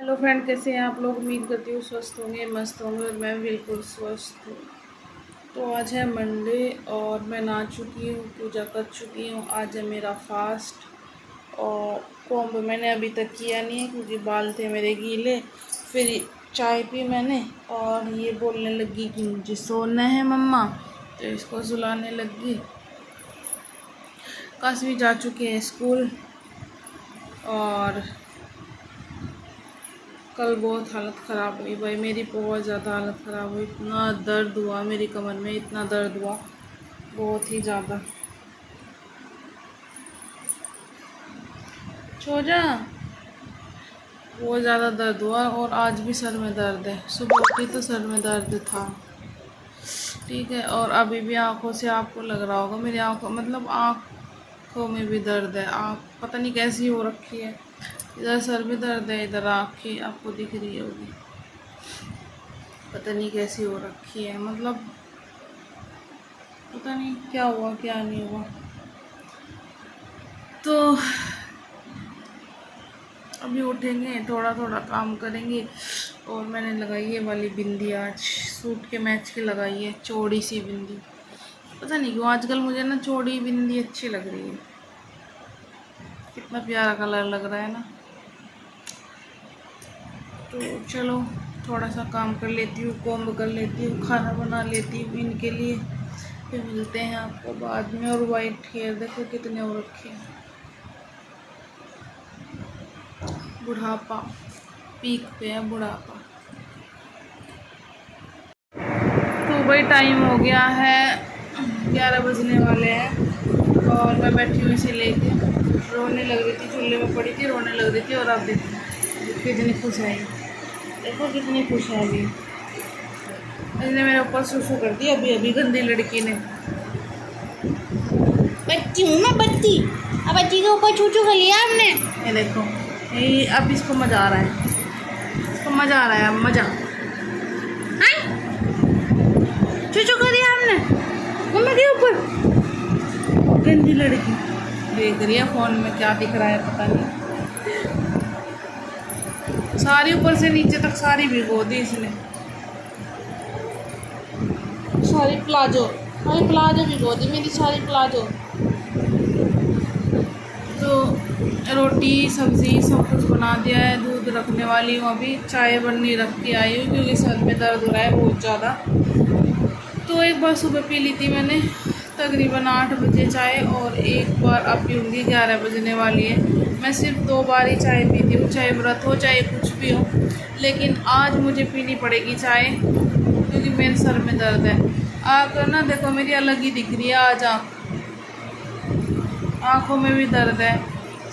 Hello friend, कैसे हैं आप लोग। उम्मीद करती हूँ स्वस्थ होंगे, मस्त होंगे और मैं बिल्कुल स्वस्थ हूँ। तो आज है मंडे और मैं नहा चुकी हूँ, पूजा कर चुकी हूँ। आज है मेरा फास्ट और कोम्ब मैंने अभी तक किया नहीं है क्योंकि बाल थे मेरे गीले। फिर चाय पी मैंने और ये बोलने लगी कि मुझे सोना है मम्मा, तो इसको सुलाने लगी। काशवी जा चुके हैं स्कूल और कल बहुत हालत ख़राब हुई भाई, मेरी बहुत ज़्यादा हालत ख़राब हुई। इतना दर्द हुआ मेरी कमर में, इतना दर्द हुआ बहुत ही ज़्यादा। सो जा। बहुत ज़्यादा दर्द हुआ और आज भी सर में दर्द है। सुबह उठी तो सर में दर्द था, ठीक है। और अभी भी आँखों से आपको लग रहा होगा, मेरी आँखों मतलब आँखों में भी दर्द है। आँख पता नहीं कैसी हो रखी है, इधर सर में दर्द है, इधर आँखें आपको दिख रही होगी, पता नहीं कैसी हो रखी है। मतलब पता नहीं क्या हुआ क्या नहीं हुआ। तो अभी उठेंगे, थोड़ा थोड़ा काम करेंगे। और मैंने लगाई है वाली बिंदी, आज सूट के मैच की लगाई है, चौड़ी सी बिंदी। पता नहीं क्यों आजकल मुझे ना चौड़ी बिंदी अच्छी लग रही है। कितना प्यारा कलर लग रहा है ना। तो चलो थोड़ा सा काम कर लेती हूँ, कोम्ब कर लेती हूँ, खाना बना लेती हूँ इनके लिए, फिर मिलते हैं आपको बाद में। और वाइट हेयर देखो कितने हो रखे हैं। बुढ़ापा पीक पे है, बुढ़ापा। तो भाई टाइम हो गया है, 11 बजने वाले हैं और मैं बैठी हुई से लेके रोने लग रही थी, चूल्हे में पड़ी थी रोने लग रही थी। और अब देखो कितनी खुश है, देखो कितनी खुश है। अभी इसने मेरे ऊपर सुसु कर दी, अभी अभी गंदी लड़की ने। बच्ची हूँ मैं, बच्ची। अब बच्ची के ऊपर चूचू कर लिया आपने। ये देखो, ये अब इसको मज़ा आ रहा है, इसको मज़ा आ रहा है, अब मज़ा। चूचू कर दिया आपने मम्मा के ऊपर। गंदी लड़की देख रही है फ़ोन में, क्या दिख रहा है पता नहीं। सारी ऊपर से नीचे तक सारी भिगो दी इसने, सारी प्लाजो भिगो दी मेरी, सारी प्लाजो। तो रोटी सब्ज़ी सब कुछ बना दिया है, दूध रखने वाली हूँ। अभी चाय बननी रख के आई हूँ क्योंकि सर में दर्द हो रहा है बहुत ज़्यादा। तो एक बार सुबह पी ली थी मैंने तकरीबन 8 बजे चाय, और एक बार अब पीऊँगी, 11 बजने वाली है। मैं सिर्फ 2 बार ही चाय पीती हूँ, चाहे व्रत हो चाहे कुछ भी हो, लेकिन आज मुझे पीनी पड़ेगी चाय क्योंकि मेरे सर में दर्द है। आँख ना देखो मेरी अलग ही दिख रही है आज, आँखों में भी दर्द है,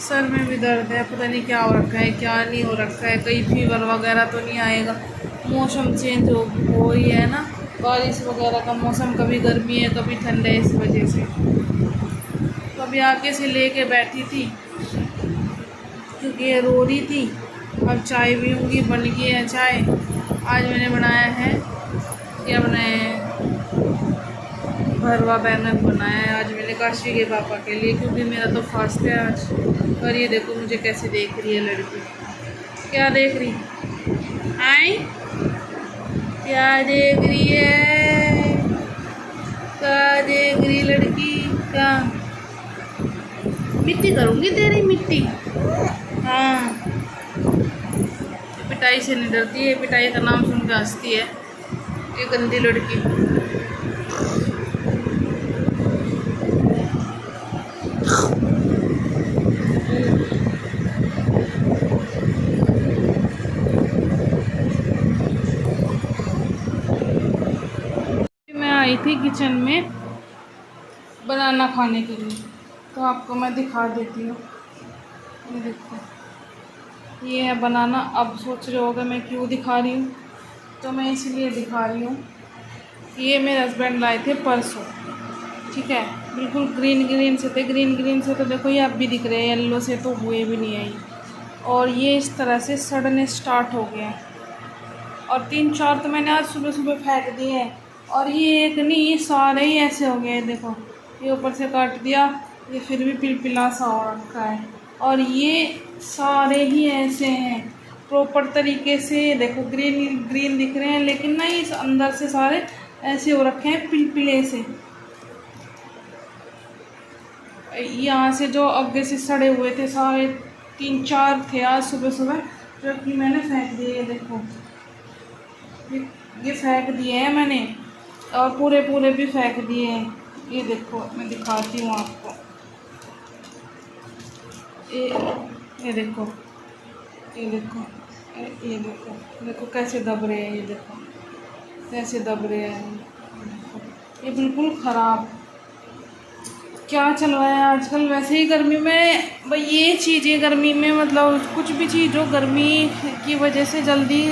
सर में भी दर्द है। पता नहीं क्या हो रखा है क्या नहीं हो रखा है, कहीं फीवर वगैरह तो नहीं आएगा। मौसम चेंज हो ही है ना, बारिश वगैरह का मौसम, कभी गर्मी है कभी ठंड है, इस वजह से। तो अभी आके से लेके बैठी थी क्योंकि ये रो रही थी। अब चाय पीऊँगी, बन गई है चाय। आज मैंने बनाया है, क्या बनाया है, भरवा बैंगन बनाया है आज मैंने काशी के पापा के लिए, क्योंकि मेरा तो फास्ट है आज। और ये देखो मुझे कैसे देख रही है लड़की, क्या देख रही आई, क्या देख रही है, क्या देख रही लड़की, क्या मिट्टी करूँगी तेरी मिट्टी। हाँ, पिटाई से नहीं डरती है, पिटाई का नाम सुन के हंसती है ये गंदी लड़की। मैं आई थी किचन में बनाना खाने के लिए, तो आपको मैं दिखा देती हूँ। ये देखो, ये है बनाना। अब सोच रहे होगे मैं क्यों दिखा रही हूँ, तो मैं इसलिए दिखा रही हूँ, ये मेरे हस्बैंड लाए थे परसों, ठीक है। बिल्कुल ग्रीन ग्रीन से थे, ग्रीन ग्रीन से तो देखो ये अब भी दिख रहे हैं, येल्लो से तो हुए भी नहीं है ये। और ये इस तरह से सड़ने स्टार्ट हो गए हैं, और 3-4 तो मैंने आज सुबह सुबह फेंक दिए हैं। और ये एक नहीं, ये सारे ही ऐसे हो गए, देखो ये ऊपर से काट दिया, ये फिर भी पिलपिला सा हो रखा है, और ये सारे ही ऐसे हैं। प्रॉपर तरीके से। देखो ग्रीन ग्रीन दिख रहे हैं, लेकिन ना इस अंदर से सारे ऐसे हो रखे हैं पिलपिले से। यहाँ से जो आगे से सड़े हुए थे सारे 3-4 थे आज सुबह सुबह, जो कि मैंने फेंक दिए। देखो ये फेंक दिए हैं मैंने, और पूरे पूरे भी फेंक दिए हैं। ये देखो मैं दिखाती हूँ आपको, ये देखो, ये देखो, ये देखो, देखो कैसे दब रहे हैं। ये देखो कैसे दब रहे हैं। ये बिल्कुल ख़राब। क्या चल रहा है आजकल वैसे ही गर्मी में भाई, ये चीज़ें गर्मी में मतलब कुछ भी चीज़ जो गर्मी की वजह से जल्दी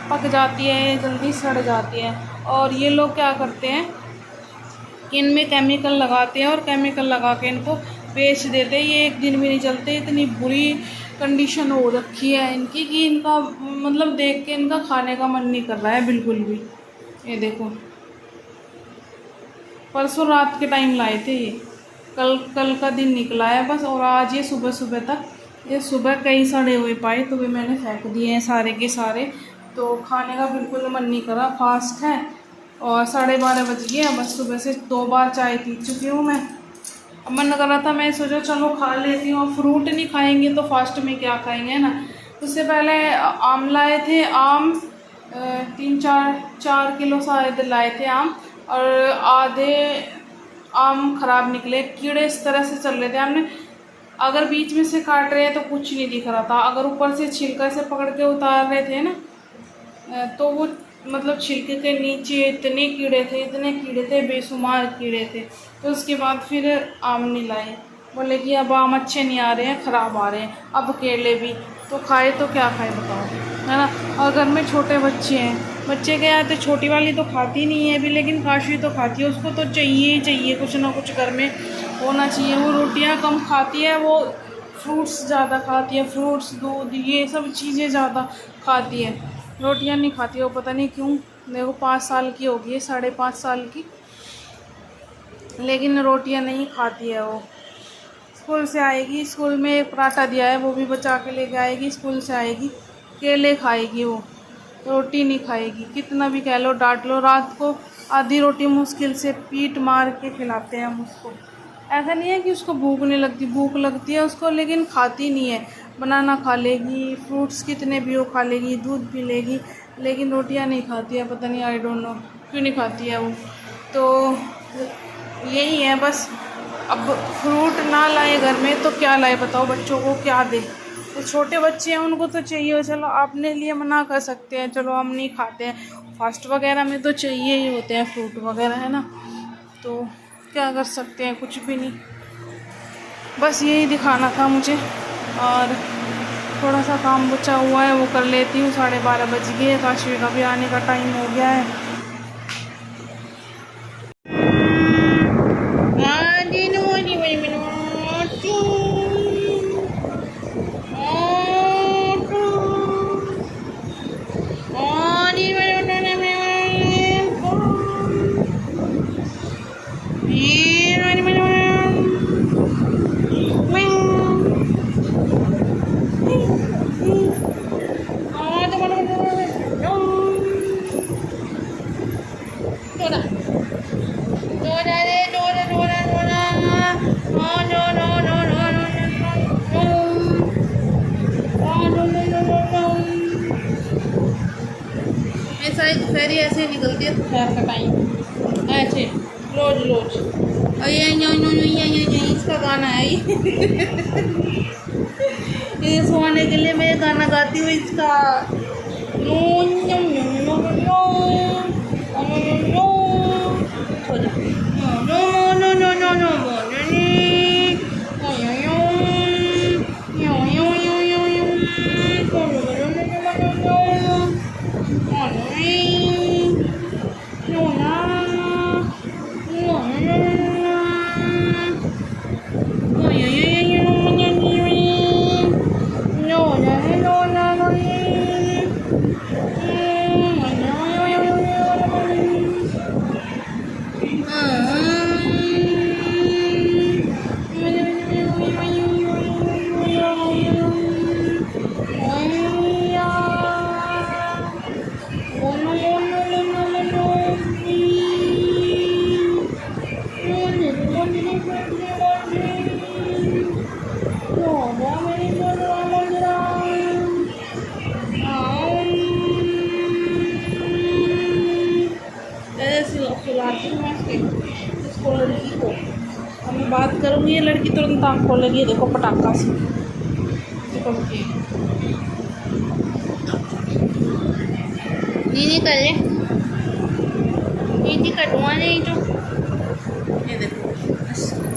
पक जाती है, जल्दी सड़ जाती है। और ये लोग क्या करते हैं कि इनमें केमिकल लगाते हैं, और केमिकल लगा के इनको बेच देते हैं। ये एक दिन भी नहीं चलते। इतनी बुरी कंडीशन हो रखी है इनकी कि इनका मतलब देख के इनका खाने का मन नहीं कर रहा है बिल्कुल भी। ये देखो परसों रात के टाइम लाए थे ये, कल का दिन निकला है बस। और आज ये सुबह सुबह तक, ये सुबह कई सड़े हुए पाए तो भी मैंने फेंक दिए हैं सारे के सारे। तो खाने का बिल्कुल मन नहीं करा। फास्ट है और 12:30 बज गए। बस सुबह से 2 बार चाय पी चुकी हूँ मैं। अब मन कर रहा था, मैं सोचा चलो खा लेती हूँ। फ्रूट नहीं खाएंगे तो फास्ट में क्या खाएंगे, है ना। उससे पहले आम लाए थे। आम 3-4 किलो शायद लाए थे आम, और आधे आम ख़राब निकले। कीड़े इस तरह से चल रहे थे। हमने अगर बीच में से काट रहे हैं तो कुछ नहीं दिख रहा था, अगर ऊपर से छिलका से पकड़ के उतार रहे थे ना, तो वो मतलब छिलके के नीचे इतने कीड़े थे, बेशुमार कीड़े थे। तो उसके बाद फिर आम नहीं लाए। बोले कि अब आम अच्छे नहीं आ रहे हैं, ख़राब आ रहे हैं। अब केले भी तो खाए तो क्या खाए बताओ, है ना। और घर में छोटे बच्चे हैं, बच्चे क्या आते, छोटी वाली तो खाती नहीं है अभी, लेकिन काशी तो खाती है। उसको तो चाहिए ही चाहिए, कुछ ना कुछ घर में होना चाहिए। वो रोटियां कम खाती है, वो फ्रूट्स ज़्यादा खाती है। फ्रूट्स, दूध, ये सब चीज़ें ज़्यादा खाती है, रोटियां नहीं खाती है। वो पता नहीं क्यों। देखो 5 साल की होगी है, 5.5 साल की, लेकिन रोटियां नहीं खाती है वो। स्कूल से आएगी, स्कूल में एक पराठा दिया है वो भी बचा के लेके आएगी। स्कूल से आएगी केले खाएगी, वो रोटी नहीं खाएगी। कितना भी कह लो, डांट लो। रात को आधी रोटी मुश्किल से पीट मार के खिलाते हैं हम उसको। ऐसा नहीं है कि उसको भूख नहीं लगती, भूख लगती है उसको, लेकिन खाती नहीं है। बनाना खा लेगी, फ्रूट्स कितने भी वो खा लेगी, दूध पी लेगी, लेकिन रोटियां नहीं खाती है। पता नहीं, आई डोंट नो क्यों नहीं खाती है वो। तो यही है बस। अब फ्रूट ना लाए घर में तो क्या लाए बताओ, बच्चों को क्या दे। तो छोटे बच्चे हैं, उनको तो चाहिए हो। चलो अपने लिए मना कर सकते हैं, चलो हम नहीं खाते हैं। फास्ट वगैरह में तो चाहिए ही होते हैं फ्रूट वगैरह, है ना। तो क्या कर सकते हैं, कुछ भी नहीं। बस यही दिखाना था मुझे। और थोड़ा सा काम बचा हुआ है, वो कर लेती हूँ। 12:30 बज गए, काशी का भी आने का टाइम हो गया है। दोपहरी ऐसे ही निकलती है, दोपहर का टाइम ऐसे रोज। और ये इसका गाना है ये सोने के लिए मैं गाना गाती हूँ इसका। ये लड़की तुरंत आँख खोलेगी, देखो पटाखा से। देखो दीदी कर ले, दीदी कटवा नहीं तो ये देखो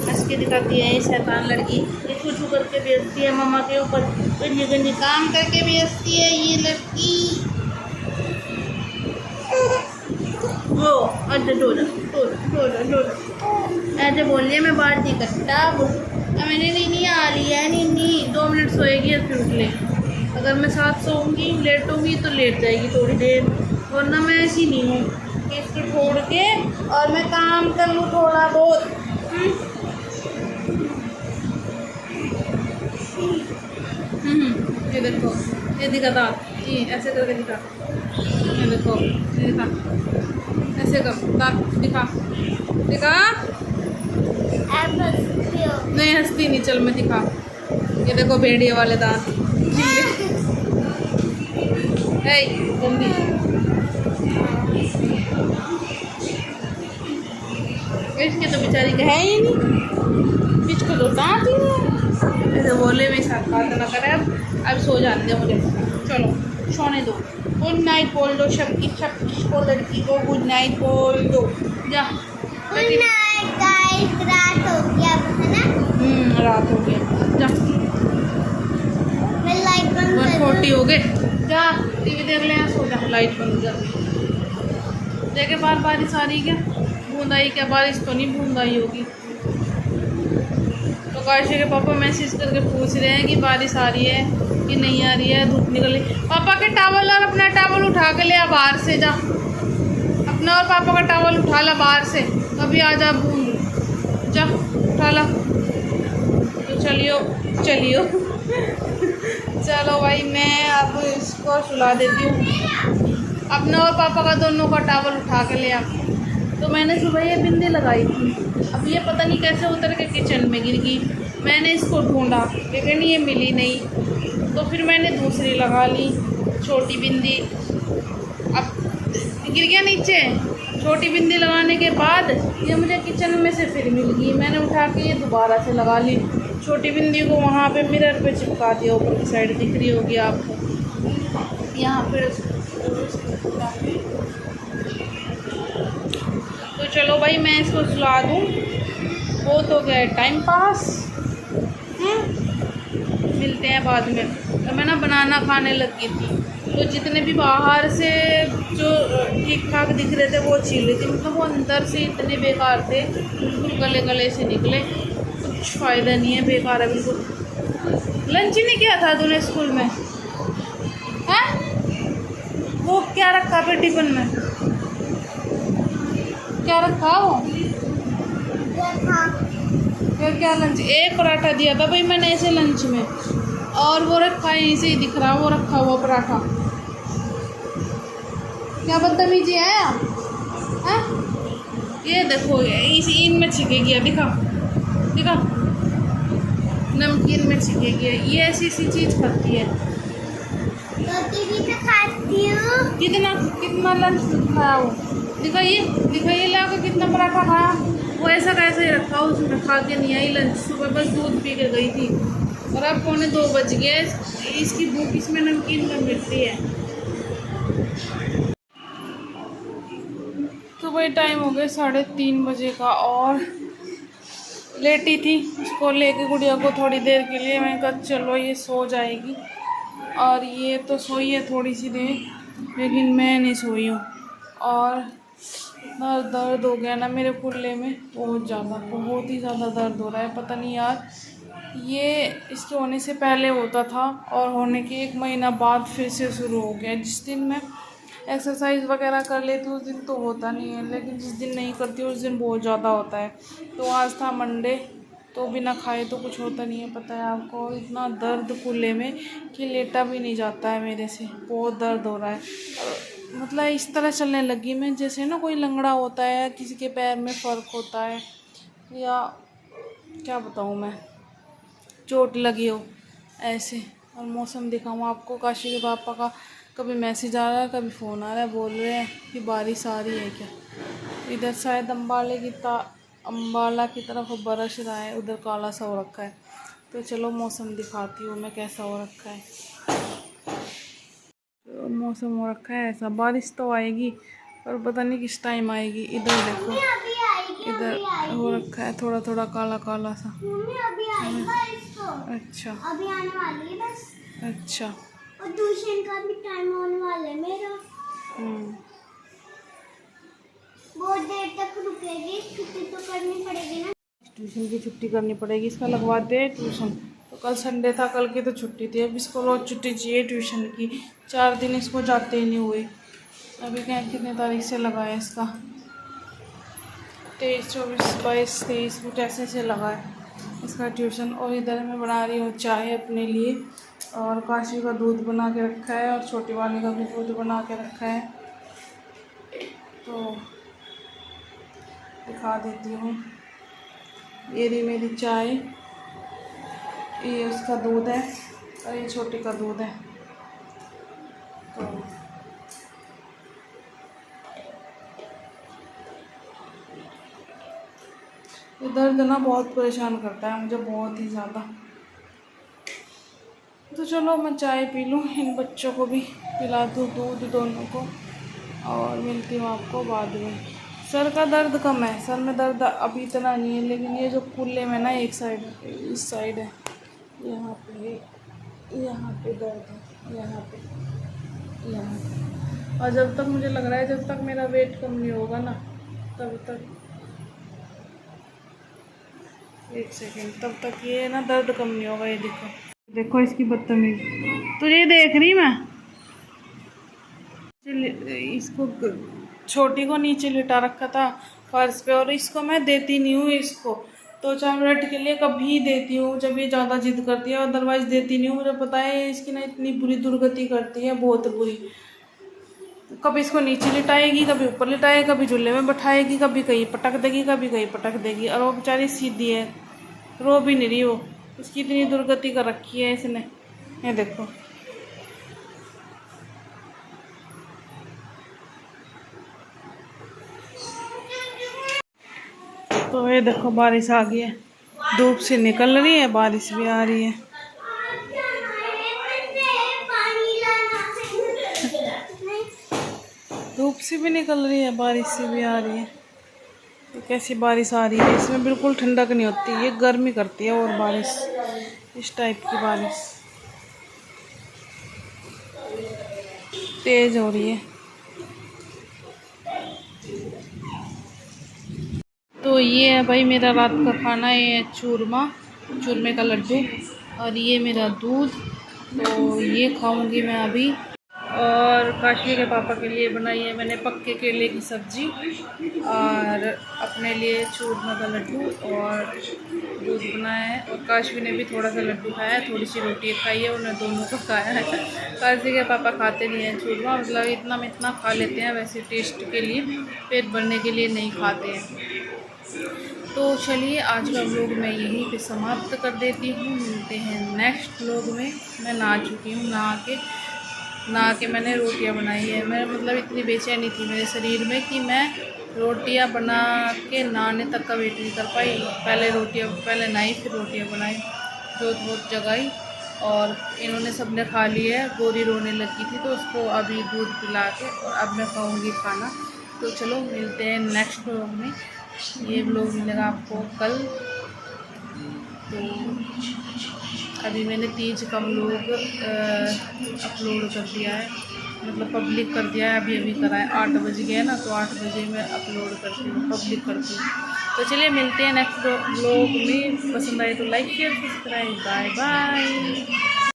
हंस के दिखाती है ये शैतान लड़की। ये छू छू करके बेचती है मामा के ऊपर, गंजे गंजे काम करके बेचती है ये लड़की। ओ अच्छा डोला डोला डोला ऐसे बोल लिया मैं बाहर नहीं करता। मैंने नहीं आ रही है नीनी 2 मिनट सोएगी और फिर उठ ले। अगर मैं साथ सोऊंगी लेटूंगी तो लेट जाएगी थोड़ी देर, वरना मैं ऐसी नहीं हूँ कि इसको छोड़ के और मैं काम कर लूँ थोड़ा बहुत। ये देखो ये दिखा था, ये ऐसे करके दिखा, ये देखो ये दिखा, ऐसे कर दांत दिखा दिखा। नहीं हंसती नहीं, चल मैं दिखा। ये देखो भेड़िए वाले दांत जल्दी। इसके तो बेचारी का है ही नहीं, इसको तो दांत ही नहीं। ऐसे बोले में साथ बात ना करे। अब सो जाने दे मुझे, चलो सोने दो। गुड नाइट बोल दो सबको, लड़की को गुड नाइट बोल दो। जा गुड नाइट गाइस, रात हो गया है ना। रात हो गया, जा मैं लाइट बंद कर 1:40 हो गए। जा टीवी देख ले, सो जा, लाइट बंद कर। देखे बार बारिश आ रही क्या, बूंद आई क्या? बारिश तो नहीं, बूंद आई होगी। तो काशी के पापा मैसेज करके पूछ रहे हैं कि बारिश आ रही है कि नहीं आ रही है, धूप निकल रही। पापा के टावल और अपना टावल उठा के ले आ बाहर से, जा अपना और पापा का टावल उठा ला बाहर से, कभी आ जा बूंद, जा उठा ला। तो चलियो चलो भाई मैं अब इसको सुला देती हूँ। अपना और पापा का दोनों का टावल उठा के ले आ। तो मैंने सुबह ये बिंदी लगाई थी, अब ये पता नहीं कैसे उतर के किचन में गिर गई। मैंने इसको ढूंढा लेकिन ये मिली नहीं, तो फिर मैंने दूसरी लगा ली छोटी बिंदी। अब गिर गया नीचे। छोटी बिंदी लगाने के बाद ये मुझे किचन में से फिर मिल गई, मैंने उठा के ये दोबारा से लगा ली। छोटी बिंदी को वहाँ पे मिरर पे चिपका दिया, ऊपर की साइड दिख रही होगी आपको, यहाँ पे। तो चलो भाई मैं इसको सुला दूँ, बहुत हो गया है टाइम पास। मिलते हैं बाद में। तो मैं ना बनाना खाने लगी थी, तो जितने भी बाहर से जो ठीक ठाक दिख रहे थे वो छील रही थी, मतलब वो अंदर से इतने बेकार थे, बिल्कुल गले गले से निकले, कुछ फ़ायदा नहीं है, बेकार है बिल्कुल। लंच ही नहीं किया था तूने स्कूल में? हैं? वो क्या रखा फिर टिफिन में? क्या रखा वो? फिर क्या लंच? एक पराठा दिया था भाई मैंने ऐसे लंच में, और वो रखा यहीं से ही दिख रहा, वो रखा हुआ पराठा। क्या बदतमीजी है हैं? ये देखो इस इनमें छिके गया, दिखा दिखा, नमकीन में छिके गया। ये ऐसी चीज़ खाती है। रोटी भी तो खाती हूँ। कितना लंच खाया वो? दिखाइए ला के कितना पराठा खाया। वो ऐसा कैसे ही रखा, उसमें खा के नहीं आई लंच। सुबह बस दूध पी के गई थी और अब 2:45 बज गए। इसकी भूख इसमें नमकीन में मिलती है। तो भाई टाइम हो गया 3:30 बजे का, और लेटी थी, उसको लेके गुड़िया को थोड़ी देर के लिए। मैं कहा चलो ये सो जाएगी, और ये तो सोई है थोड़ी सी देर, लेकिन मैं नहीं सोई हूँ। और दर्द हो गया ना मेरे कुल्ले में, बहुत ही ज़्यादा दर्द हो रहा है। पता नहीं यार, ये इसके होने से पहले होता था और होने के 1 महीना बाद फिर से शुरू हो गया। जिस दिन मैं एक्सरसाइज वगैरह कर लेती हूँ उस दिन तो होता नहीं है, लेकिन जिस दिन नहीं करती उस दिन बहुत ज़्यादा होता है। तो आज था मंडे, तो बिना खाए तो कुछ होता नहीं है। पता है आपको, इतना दर्द कुल्ले में कि लेटा भी नहीं जाता है मेरे से, बहुत दर्द हो रहा है। मतलब इस तरह चलने लगी मैं जैसे ना कोई लंगड़ा होता है, किसी के पैर में फ़र्क होता है, या क्या बताऊँ मैं, चोट लगी हो ऐसे। और मौसम दिखाऊँ आपको, काशी के पापा का कभी मैसेज आ रहा है, कभी फ़ोन आ रहा है, बोल रहे हैं कि बारिश आ रही है क्या। इधर शायद अम्बाले की अम्बाला की तरफ बरस रहा है, उधर काला सा हो रखा है। तो चलो मौसम दिखाती हूँ मैं कैसा हो रखा है। तो मौसम हो रखा है ऐसा, बारिश तो आएगी पर पता नहीं किस टाइम आएगी। इधर देखो, इधर हो रखा है थोड़ा थोड़ा काला काला सा। अच्छा, अभी आने वाली है बस। अच्छा, और ट्यूशन का भी टाइम होने वाला है मेरा। बहुत देर तक रुकेगी, छुट्टी तो करनी पड़ेगी ना। ट्यूशन की छुट्टी करनी पड़ेगी, इसका लगवाते हैं ट्यूशन। तो कल संडे था, कल की तो छुट्टी थी, अब इसको रोज छुट्टी चाहिए ट्यूशन की। 4 दिन इसको जाते ही नहीं हुए। अभी क्या कितने तारीख से लगा है इसका, 23, 24, 22, 23 कुछ ऐसे से लगा है इसका ट्यूशन। और इधर मैं बना रही हूँ चाय अपने लिए, और काशी का दूध बना के रखा है, और छोटी वाली का भी दूध बना के रखा है। तो दिखा देती हूँ, ये रही मेरी चाय, ये उसका दूध है, और ये छोटी का दूध है। तो ये दर्द ना बहुत परेशान करता है मुझे, बहुत ही ज़्यादा। तो चलो मैं चाय पी लूँ, इन बच्चों को भी पिला दूँ दूध दोनों को, और मिलती हूँ आपको बाद में। सर का दर्द कम है, सर में दर्द अभी इतना नहीं है, लेकिन ये जो कूल्हे में ना एक साइड, इस साइड है, यहाँ पे दर्द है, यहाँ पे। और जब तक मुझे लग रहा है, जब तक मेरा वेट कम नहीं होगा ना, तब तक, एक सेकेंड, तब तक ये ना दर्द कम नहीं होगा। ये देखो, देखो इसकी बदतमीजी, तुझे देख रही मैं। इसको छोटी को नीचे लिटा रखा था फर्श पे, और इसको मैं देती नहीं हूँ इसको, तो 4 मिनट के लिए कभी देती हूँ जब ये ज़्यादा जिद करती है, अदरवाइज देती नहीं हूँ। मुझे पता है इसकी ना इतनी बुरी दुर्गति करती है, बहुत बुरी। कभी इसको नीचे लिटाएगी, कभी ऊपर लिटाएगी, कभी झूले में बैठाएगी, कभी कहीं पटक देगी, कभी कहीं पटक देगी। और वो बेचारी सीधी है, रो भी नहीं रही वो, इसकी इतनी दुर्गति कर रखी है इसने। ये देखो, तो ये देखो बारिश आ गई है, धूप से निकल रही है, बारिश भी आ रही है। धूप से भी निकल रही है, बारिश से भी आ रही है। तो कैसी बारिश आ रही है, इसमें बिल्कुल ठंडक नहीं होती, ये गर्मी करती है। और बारिश इस टाइप की बारिश तेज हो रही है। तो ये है भाई मेरा रात का खाना, ये है चूरमे का लड्डू, और ये मेरा दूध। तो ये खाऊंगी मैं अभी। और काशी के पापा के लिए बनाई है मैंने पक्के केले की सब्ज़ी, और अपने लिए चूरमा का लड्डू और दूध बनाया है। और काशी ने भी थोड़ा सा लड्डू खाया है, थोड़ी सी रोटी खाई है, उन्हें दोनों को खाया है। काशी के पापा खाते नहीं हैं चूरमा, मतलब इतना खा लेते हैं, वैसे टेस्ट के लिए, पेट भरने के लिए नहीं खाते हैं। तो चलिए आज का व्लॉग मैं यहीं पे समाप्त कर देती हूँ, मिलते हैं नेक्स्ट व्लॉग में। मैं नहा चुकी हूँ, नहा के मैंने रोटियां बनाई है। मैं मतलब इतनी बेचैनी थी मेरे शरीर में कि मैं रोटियां बना के नहाने तक का वेट नहीं कर पाई। पहले नहाई, फिर रोटियां बनाई, दूध बहुत जगाई, और इन्होंने सबने खा लिया है। गोरी रोने लगी थी तो उसको अभी दूध पिला के, और अब मैं खाऊंगी खाना। तो चलो मिलते हैं नेक्स्ट व्लॉग में। ये व्लॉग मिलेगा आपको कल। तो अभी मैंने 3 का व्लॉग अपलोड कर दिया है, मतलब पब्लिक कर दिया है, अभी करा है। 8 बज गया ना, तो 8 बजे मैं अपलोड करती हूँ, पब्लिक करती हूँ। तो चलिए मिलते हैं नेक्स्ट व्लॉग में। पसंद आए तो like share subscribe, bye bye.